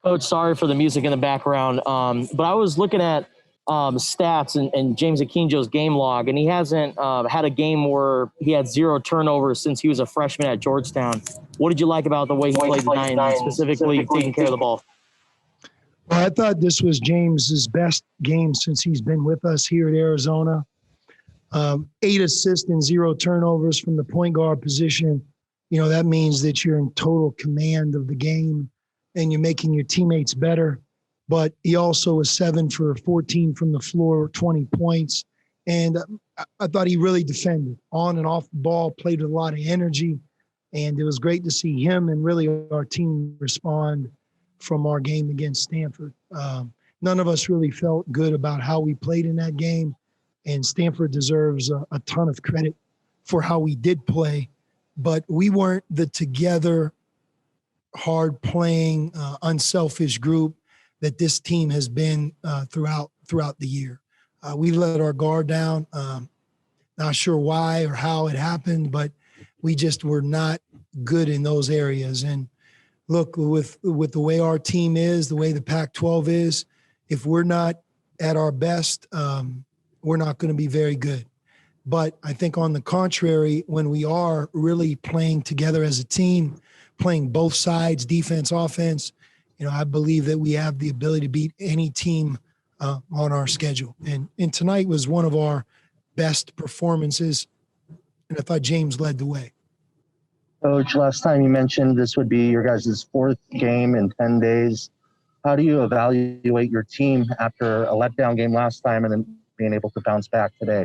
Coach, sorry for the music in the background, but I was looking at stats and James Akinjo's game log, and he hasn't had a game where he had 0 turnovers since he was a freshman at Georgetown. What did you like about the way he played tonight, and specifically taking care of the ball? Well, I thought this was James's best game since he's been with us here at Arizona. 8 assists and 0 turnovers from the point guard position. You know, that means that you're in total command of the game and you're making your teammates better. But he also was 7 for 14 from the floor, 20 points. And I thought he really defended on and off the ball, played with a lot of energy. And it was great to see him and really our team respond from our game against Stanford. None of us really felt good about how we played in that game. And Stanford deserves a ton of credit for how we did play. But we weren't the together, hard-playing, unselfish group that this team has been throughout the year. We let our guard down. Not sure why or how it happened, but we just were not good in those areas. And look, with the way our team is, the way the Pac-12 is, if we're not at our best, we're not going to be very good. But I think on the contrary, when we are really playing together as a team, playing both sides, defense, offense, you know, I believe that we have the ability to beat any team on our schedule. And tonight was one of our best performances, and I thought James led the way. Coach, last time you mentioned this would be your guys' 4th game in 10 days. How do you evaluate your team after a letdown game last time and then being able to bounce back today?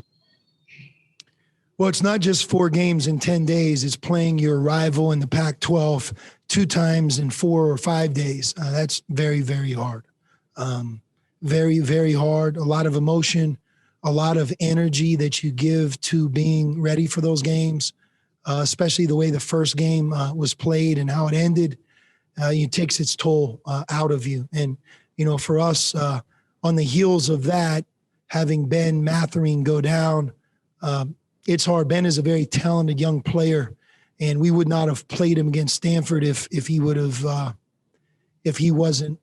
Well, it's not just 4 games in 10 days. It's playing your rival in the Pac-12 2 times in 4 or 5 days. That's very, very hard. Very, very hard. A lot of emotion, a lot of energy that you give to being ready for those games, especially the way the first game was played and how it ended. It takes its toll out of you. And, you know, for us, on the heels of that, having Ben Mathurin go down, it's hard. Ben is a very talented young player, and we would not have played him against Stanford if he would have if he wasn't,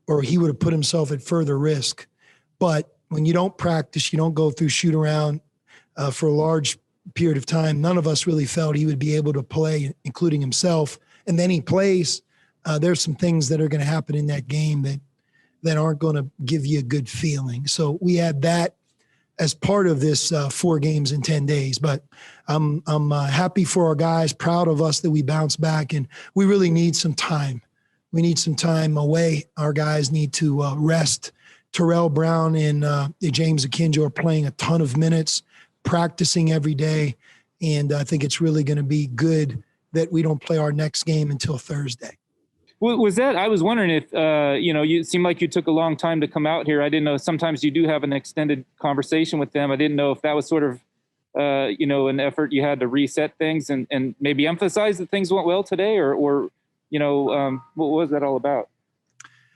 or he would have put himself at further risk. But when you don't practice, you don't go through shoot around for a large period of time. None of us really felt he would be able to play, including himself. And then he plays. There's some things that are going to happen in that game that aren't going to give you a good feeling. So we had that as part of this 4 games in 10 days. But I'm happy for our guys, proud of us that we bounced back, and we really need some time. We need some time away. Our guys need to rest. Terrell Brown and James Akinjo are playing a ton of minutes, practicing every day, and I think it's really going to be good that we don't play our next game until Thursday. Was that? I was wondering if you seemed like you took a long time to come out here. I didn't know. Sometimes you do have an extended conversation with them. I didn't know if that was sort of an effort you had to reset things and maybe emphasize that things went well today, or what was that all about?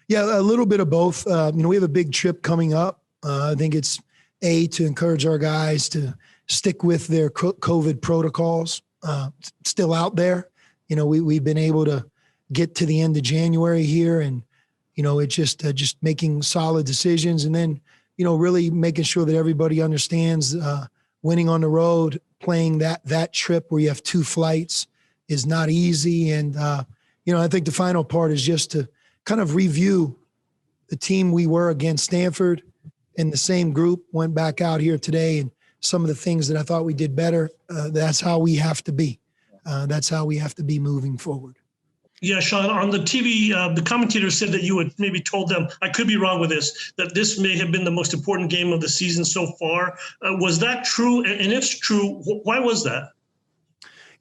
Yeah, a little bit of both. We have a big trip coming up. I think it's to encourage our guys to stick with their COVID protocols. Still out there. We've been able to get to the end of January here, and it's just making solid decisions, and then really making sure that everybody understands winning on the road, playing that trip where you have 2 flights is not easy. And I think the final part is just to kind of review the team we were against Stanford, and the same group went back out here today, and some of the things that I thought we did better. That's how we have to be. That's how we have to be moving forward. Yeah, Sean, on the TV, the commentator said that you had maybe told them, I could be wrong with this, that this may have been the most important game of the season so far. Was that true? And if it's true, why was that?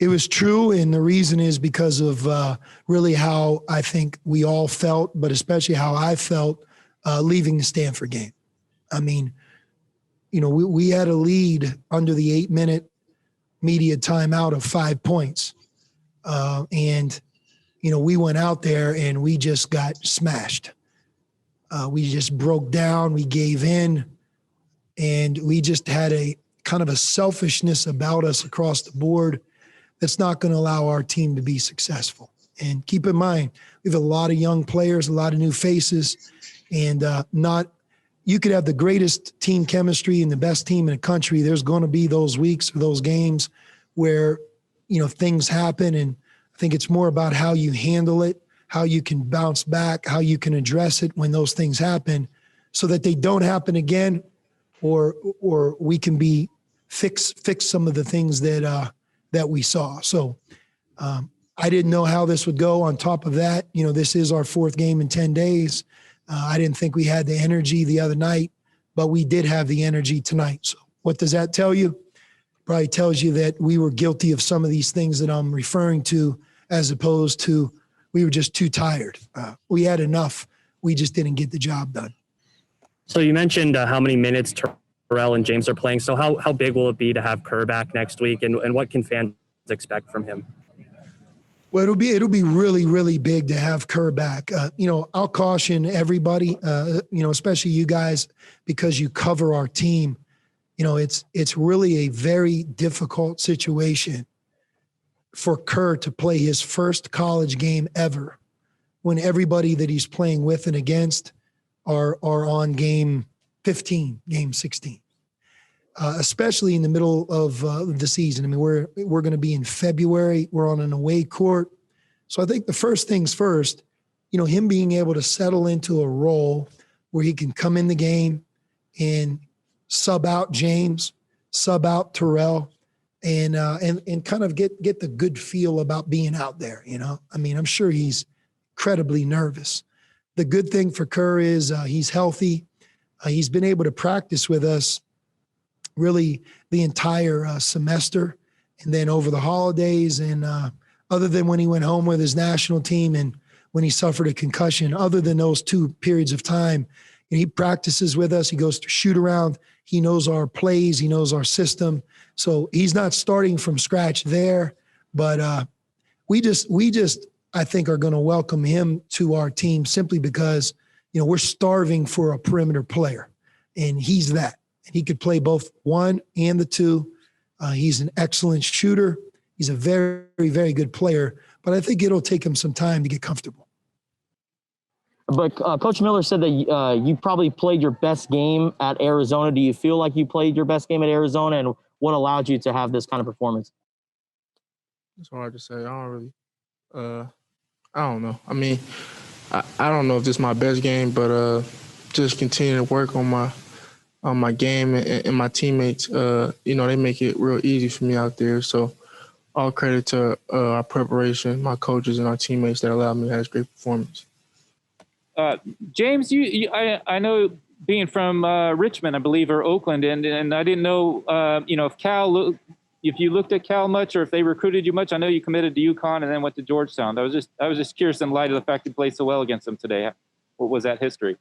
It was true, and the reason is because of really how I think we all felt, but especially how I felt leaving the Stanford game. I mean, we had a lead under the 8-minute media timeout of 5 points. We went out there and we just got smashed. We just broke down, we gave in, and we just had a kind of a selfishness about us across the board that's not going to allow our team to be successful. And keep in mind, we have a lot of young players, a lot of new faces, and you could have the greatest team chemistry and the best team in the country. There's going to be those weeks or those games where, things happen. And I think it's more about how you handle it, how you can bounce back, how you can address it when those things happen so that they don't happen again, or we can fix some of the things that we saw. So I didn't know how this would go. On top of that, this is our fourth game in 10 days. I didn't think we had the energy the other night, but we did have the energy tonight. So what does that tell you? Probably tells you that we were guilty of some of these things that I'm referring to, as opposed to we were just too tired. We had enough. We just didn't get the job done. So you mentioned how many minutes Terrell and James are playing. So how big will it be to have Kerr back next week, and what can fans expect from him? Well, it'll be really, really big to have Kerr back. I'll caution everybody, especially you guys, because you cover our team. It's really a very difficult situation for Kerr to play his first college game ever when everybody that he's playing with and against are on game 15, game 16. Especially in the middle of the season. I mean, we're going to be in February. We're on an away court. So I think the first things first, him being able to settle into a role where he can come in the game and sub out James, sub out Terrell, and kind of get the good feel about being out there. I mean, I'm sure he's incredibly nervous. The good thing for Kerr is he's healthy. He's been able to practice with us really the entire semester, and then over the holidays, and other than when he went home with his national team and when he suffered a concussion, other than those 2 periods of time, he practices with us. He goes to shoot around. He knows our plays. He knows our system. So he's not starting from scratch there, but we just I think are going to welcome him to our team simply because we're starving for a perimeter player, and he's that. He could play both 1 and the 2. He's an excellent shooter. He's a very, very good player, but I think it'll take him some time to get comfortable. But Coach Miller said that you probably played your best game at Arizona. Do you feel like you played your best game at Arizona, and what allowed you to have this kind of performance? It's hard to say. I don't know. I mean, I don't know if this is my best game, but just continue to work on my game and my teammates. They make it real easy for me out there. So all credit to our preparation, my coaches, and our teammates that allowed me to have this great performance. James, I know being from Richmond, I believe, or Oakland, and I didn't know, if you looked at Cal much or if they recruited you much. I know you committed to UConn and then went to Georgetown. I was just curious in light of the fact you played so well against them today. What was that history?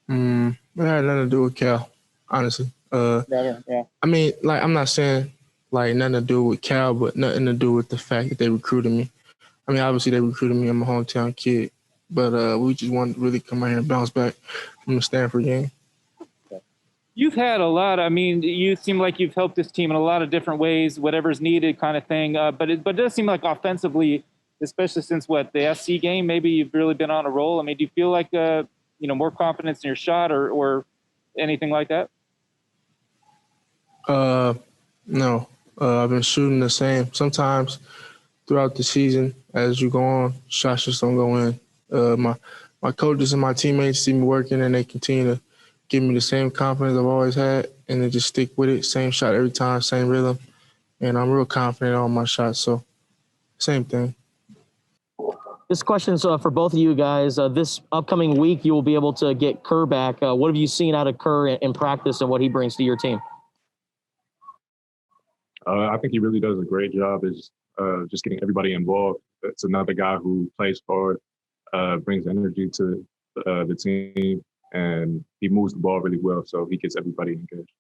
It had nothing to do with Cal, honestly. Yeah. I mean, I'm not saying nothing to do with Cal, but nothing to do with the fact that they recruited me. I mean, obviously they recruited me. I'm a hometown kid, but we just wanted to really come out here and bounce back from the Stanford game. You've had a lot. I mean, you seem like you've helped this team in a lot of different ways, whatever's needed, kind of thing. But it does seem like offensively, especially since the SC game, maybe you've really been on a roll. I mean, do you feel like more confidence in your shot or anything like that? No. I've been shooting the same. Sometimes throughout the season, as you go on, shots just don't go in. My coaches and my teammates see me working, and they continue to give me the same confidence I've always had, and they just stick with it. Same shot every time, same rhythm. And I'm real confident on my shots, so same thing. This question's for both of you guys. This upcoming week, you will be able to get Kerr back. What have you seen out of Kerr in practice and what he brings to your team? I think he really does a great job is just getting everybody involved. It's another guy who plays hard, brings energy to the team, and he moves the ball really well, so he gets everybody engaged.